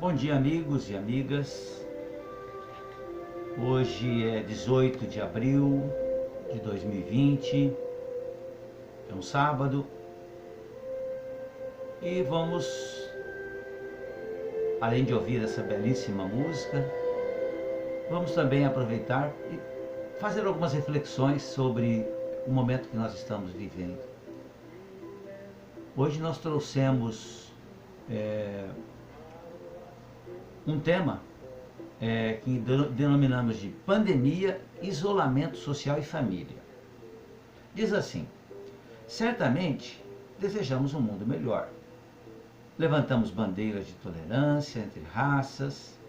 Bom dia, amigos e amigas. Hoje é 18 de abril de 2020, é um sábado, e vamos, além de ouvir essa belíssima música, vamos também aproveitar e fazer algumas reflexões sobre o momento que nós estamos vivendo. Hoje nós trouxemos um tema que denominamos de pandemia, isolamento social e família. Diz assim: certamente desejamos um mundo melhor. Levantamos bandeiras de tolerância entre raças,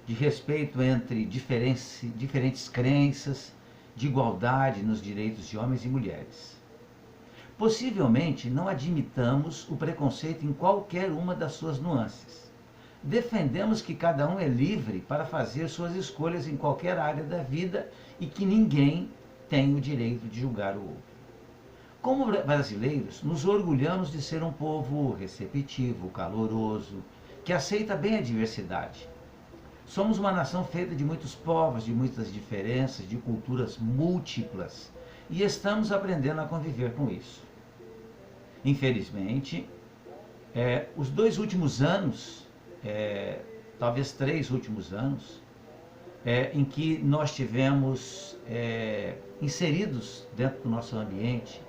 de respeito entre diferentes crenças, de igualdade nos direitos de homens e mulheres. Possivelmente não admitamos o preconceito em qualquer uma das suas nuances. Defendemos que cada um é livre para fazer suas escolhas em qualquer área da vida e que ninguém tem o direito de julgar o outro. Como brasileiros, nos orgulhamos de ser um povo receptivo, caloroso, que aceita bem a diversidade. Somos uma nação feita de muitos povos, de muitas diferenças, de culturas múltiplas, e estamos aprendendo a conviver com isso. Infelizmente, os 2 últimos anos, talvez 3 últimos anos, em que nós tivemos inseridos dentro do nosso ambiente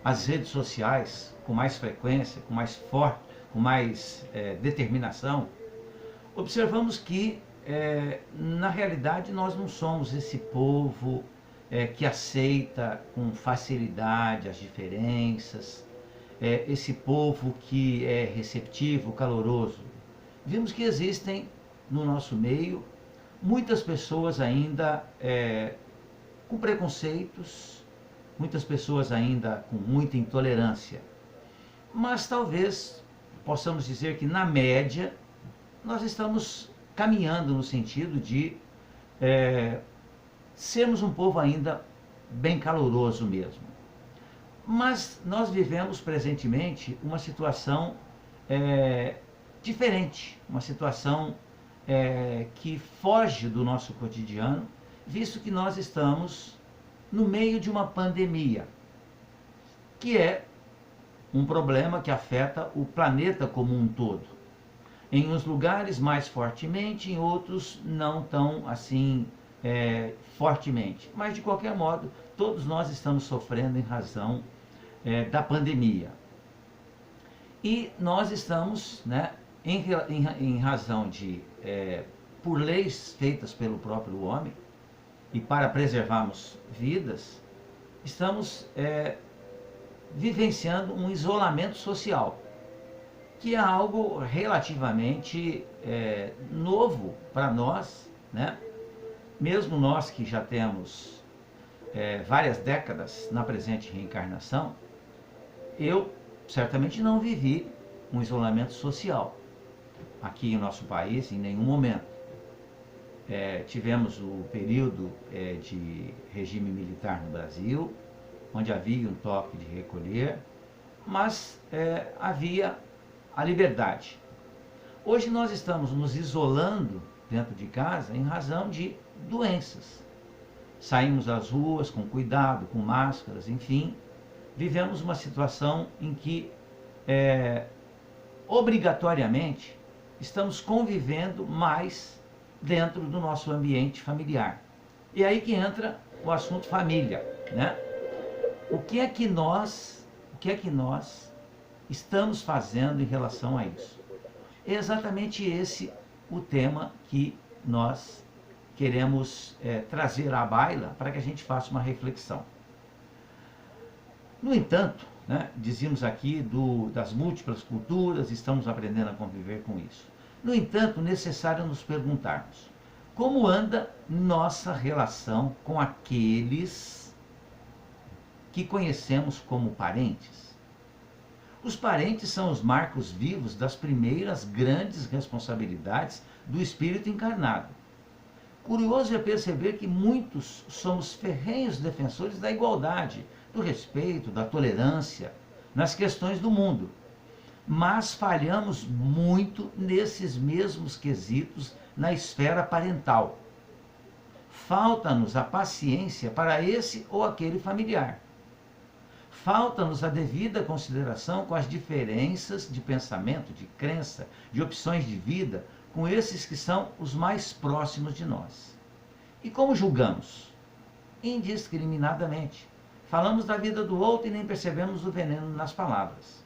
as redes sociais com mais frequência, com mais determinação, observamos que na realidade nós não somos esse povo que aceita com facilidade as diferenças, esse povo que é receptivo, caloroso. Vimos que existem no nosso meio muitas pessoas ainda com preconceitos, muitas pessoas ainda com muita intolerância. Mas talvez possamos dizer que, na média, nós estamos caminhando no sentido de sermos um povo ainda bem caloroso mesmo. Mas nós vivemos presentemente uma situação diferente, uma situação que foge do nosso cotidiano, visto que nós estamos no meio de uma pandemia, que é um problema que afeta o planeta como um todo. Em uns lugares mais fortemente, em outros não tão assim fortemente. Mas, de qualquer modo, todos nós estamos sofrendo em razão da pandemia. E nós estamos, em razão de, por leis feitas pelo próprio homem, e para preservarmos vidas, estamos vivenciando um isolamento social, que é algo relativamente novo para nós, mesmo nós que já temos várias décadas na presente reencarnação. Eu certamente não vivi um isolamento social aqui em nosso país em nenhum momento. Tivemos o período de regime militar no Brasil, onde havia um toque de recolher, mas havia a liberdade. Hoje nós estamos nos isolando dentro de casa em razão de doenças. Saímos às ruas com cuidado, com máscaras, enfim, vivemos uma situação em que obrigatoriamente estamos convivendo mais dentro do nosso ambiente familiar. E aí que entra o assunto família, O que é que nós estamos fazendo em relação a isso? É exatamente esse o tema que nós queremos trazer à baila para que a gente faça uma reflexão. No entanto, dizíamos aqui das múltiplas culturas, estamos aprendendo a conviver com isso. No entanto, necessário nos perguntarmos: como anda nossa relação com aqueles que conhecemos como parentes? Os parentes são os marcos vivos das primeiras grandes responsabilidades do espírito encarnado. Curioso é perceber que muitos somos ferrenhos defensores da igualdade, do respeito, da tolerância nas questões do mundo. mas falhamos muito nesses mesmos quesitos na esfera parental. Falta-nos a paciência para esse ou aquele familiar. Falta-nos a devida consideração com as diferenças de pensamento, de crença, de opções de vida com esses que são os mais próximos de nós. E como julgamos? Indiscriminadamente. Falamos da vida do outro e nem percebemos o veneno nas palavras.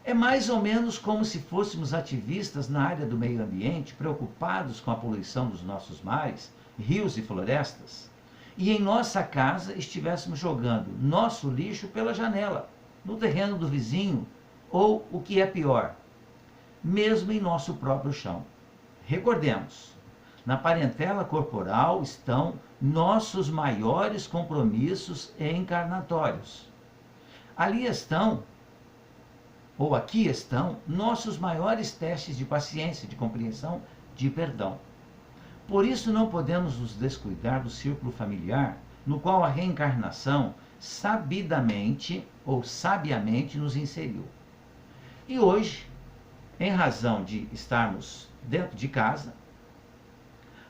É mais ou menos como se fôssemos ativistas na área do meio ambiente, preocupados com a poluição dos nossos mares, rios e florestas, e em nossa casa estivéssemos jogando nosso lixo pela janela, no terreno do vizinho, ou, o que é pior, mesmo em nosso próprio chão. Recordemos, na parentela corporal estão nossos maiores compromissos encarnatórios. Ali estão, ou aqui estão, nossos maiores testes de paciência, de compreensão, de perdão. Por isso não podemos nos descuidar do círculo familiar, no qual a reencarnação sabidamente ou sabiamente nos inseriu. E hoje, em razão de estarmos dentro de casa,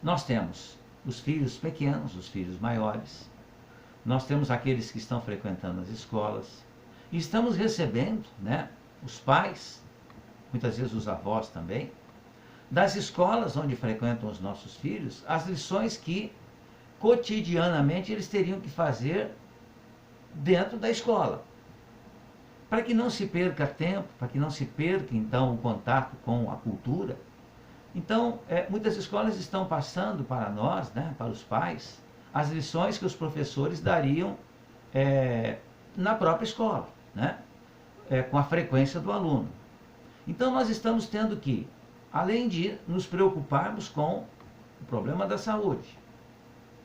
nós temos os filhos pequenos, os filhos maiores, nós temos aqueles que estão frequentando as escolas, e estamos recebendo, os pais, muitas vezes os avós também, das escolas onde frequentam os nossos filhos, as lições que cotidianamente eles teriam que fazer dentro da escola. Para que não se perca tempo, para que não se perca então o contato com a cultura. Então, muitas escolas estão passando para nós, para os pais, as lições que os professores dariam na própria escola, com a frequência do aluno. Então, nós estamos tendo que, além de nos preocuparmos com o problema da saúde,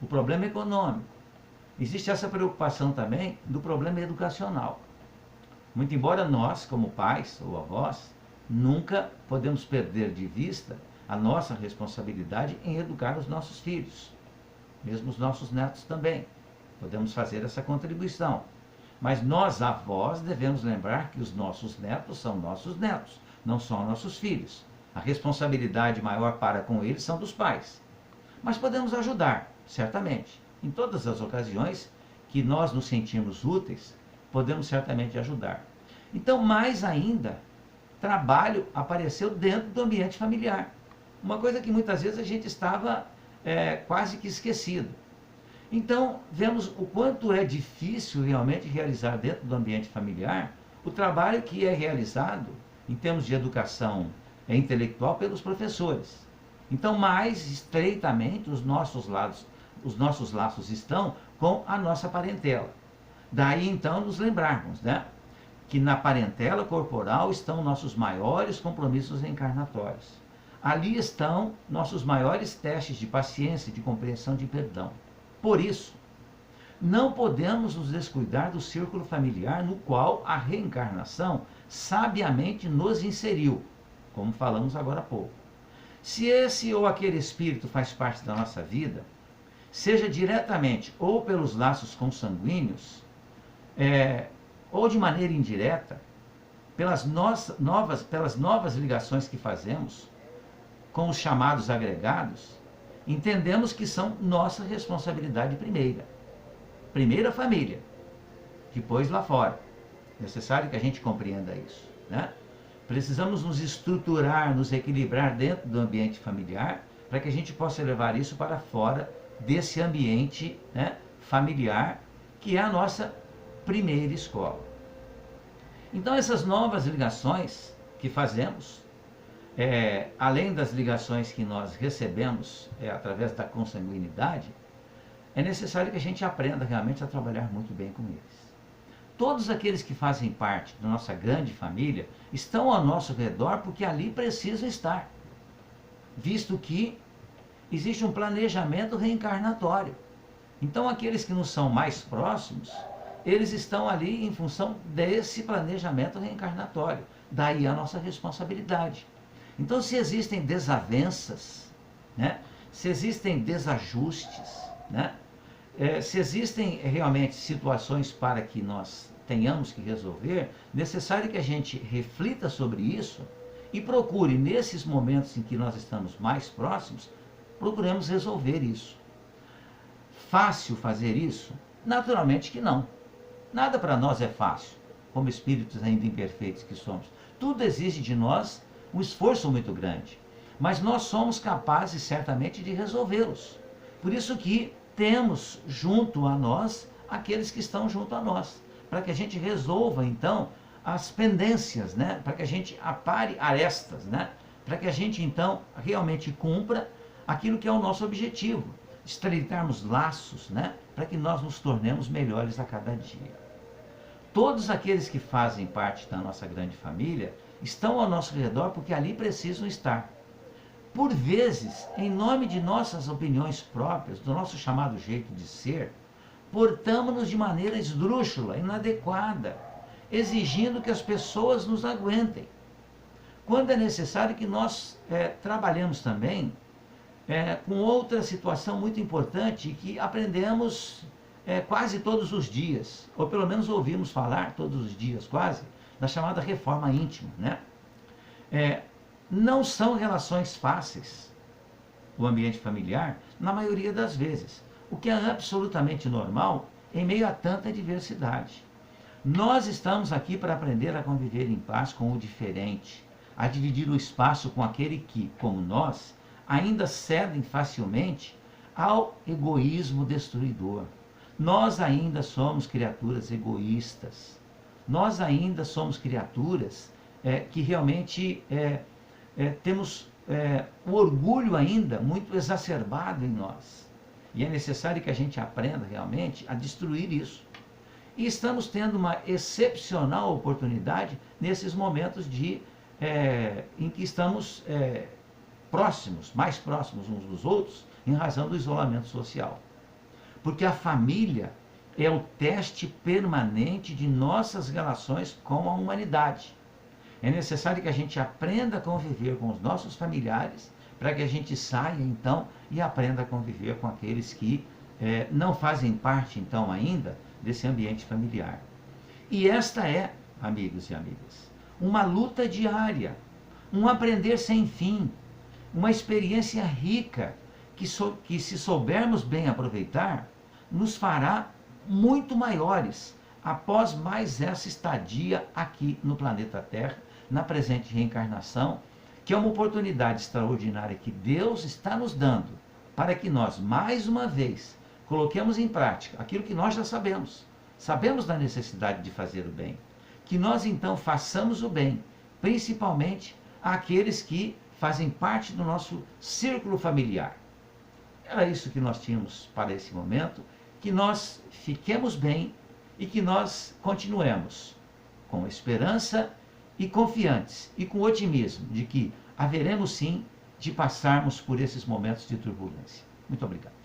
o problema econômico, existe essa preocupação também do problema educacional. Muito embora nós, como pais ou avós, nunca podemos perder de vista a nossa responsabilidade em educar os nossos filhos, mesmo os nossos netos também. Podemos fazer essa contribuição. Mas nós, avós, devemos lembrar que os nossos netos são nossos netos, não são nossos filhos. A responsabilidade maior para com eles são dos pais. Mas podemos ajudar, certamente. Em todas as ocasiões que nós nos sentimos úteis, podemos certamente ajudar. Então, mais ainda, trabalho apareceu dentro do ambiente familiar. Uma coisa que muitas vezes a gente estava quase que esquecido. Então, vemos o quanto é difícil realmente realizar dentro do ambiente familiar o trabalho que é realizado em termos de educação intelectual pelos professores. Então, mais estreitamente, os nossos laços estão com a nossa parentela. Daí, então, nos lembrarmos, que na parentela corporal estão nossos maiores compromissos encarnatórios. Ali estão nossos maiores testes de paciência, de compreensão, de perdão. Por isso, não podemos nos descuidar do círculo familiar no qual a reencarnação sabiamente nos inseriu, como falamos agora há pouco. Se esse ou aquele espírito faz parte da nossa vida, seja diretamente ou pelos laços consanguíneos, ou de maneira indireta, pelas novas ligações que fazemos com os chamados agregados, entendemos que são nossa responsabilidade primeira. Primeiro a família, depois lá fora. É necessário que a gente compreenda isso. Precisamos nos estruturar, nos equilibrar dentro do ambiente familiar, para que a gente possa levar isso para fora desse ambiente familiar, que é a nossa primeira escola. Então, essas novas ligações que fazemos, além das ligações que nós recebemos através da consanguinidade, é necessário que a gente aprenda realmente a trabalhar muito bem com eles. Todos aqueles que fazem parte da nossa grande família estão ao nosso redor porque ali precisam estar, visto que existe um planejamento reencarnatório. Então, aqueles que nos são mais próximos, eles estão ali em função desse planejamento reencarnatório. Daí a nossa responsabilidade. Então, se existem desavenças, se existem desajustes, se existem realmente situações para que nós tenhamos que resolver, necessário que a gente reflita sobre isso e procure, nesses momentos em que nós estamos mais próximos, procuremos resolver isso. Fácil fazer isso? Naturalmente que não. Nada para nós é fácil, como espíritos ainda imperfeitos que somos. Tudo exige de nós um esforço muito grande, mas nós somos capazes certamente de resolvê-los. Por isso que temos junto a nós aqueles que estão junto a nós, para que a gente resolva então as pendências, né? Para que a gente apare arestas, né? Para que a gente então realmente cumpra aquilo que é o nosso objetivo, estreitarmos laços, né? Para que nós nos tornemos melhores a cada dia. Todos aqueles que fazem parte da nossa grande família estão ao nosso redor porque ali precisam estar. Por vezes, em nome de nossas opiniões próprias, do nosso chamado jeito de ser, portamos-nos de maneira esdrúxula, inadequada, exigindo que as pessoas nos aguentem. Quando é necessário que nós trabalhemos também com outra situação muito importante que aprendemos quase todos os dias, ou pelo menos ouvimos falar todos os dias quase, da chamada reforma íntima, né? Não são relações fáceis o ambiente familiar, na maioria das vezes, o que é absolutamente normal em meio a tanta diversidade. Nós estamos aqui para aprender a conviver em paz com o diferente, a dividir o espaço com aquele que, como nós, ainda cedem facilmente ao egoísmo destruidor. Nós ainda somos criaturas egoístas. Nós ainda somos criaturas que realmente temos o orgulho ainda muito exacerbado em nós. E é necessário que a gente aprenda realmente a destruir isso. E estamos tendo uma excepcional oportunidade nesses momentos em que estamos próximos, mais próximos uns dos outros, em razão do isolamento social. Porque a família é o teste permanente de nossas relações com a humanidade. É necessário que a gente aprenda a conviver com os nossos familiares, para que a gente saia, então, e aprenda a conviver com aqueles que não fazem parte, então, ainda desse ambiente familiar. E esta é, amigos e amigas, uma luta diária, um aprender sem fim, uma experiência rica, que se soubermos bem aproveitar, nos fará muito maiores após mais essa estadia aqui no planeta Terra, na presente reencarnação, que é uma oportunidade extraordinária que Deus está nos dando para que nós, mais uma vez, coloquemos em prática aquilo que nós já sabemos. Sabemos da necessidade de fazer o bem. Que nós, então, façamos o bem, principalmente àqueles que fazem parte do nosso círculo familiar. Era isso que nós tínhamos para esse momento, que nós fiquemos bem e que nós continuemos com esperança e confiantes e com otimismo de que haveremos sim de passarmos por esses momentos de turbulência. Muito obrigado.